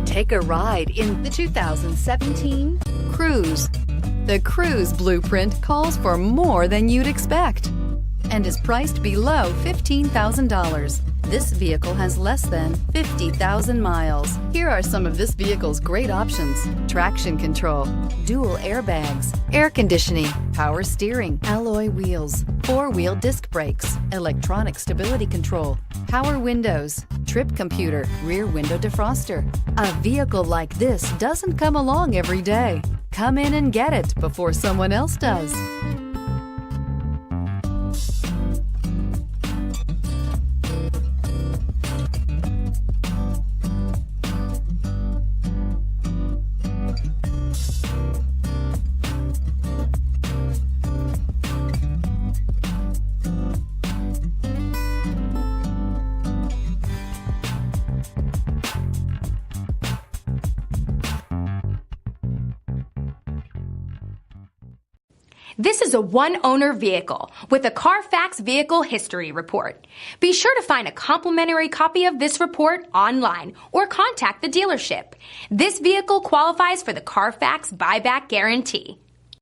Take a ride in the 2017 Cruze. The Cruze blueprint calls for more than you'd expect and is priced below $15,000. This vehicle has less than 50,000 miles. Here are some of this vehicle's great options: traction control, dual airbags, air conditioning, power steering, alloy wheels, four-wheel disc brakes, electronic stability control, power windows, trip computer, rear window defroster. A vehicle like this doesn't come along every day. Come in and get it before someone else does. This is a one-owner vehicle with a Carfax Vehicle History Report. Be sure to find a complimentary copy of this report online or contact the dealership. This vehicle qualifies for the Carfax Buyback Guarantee.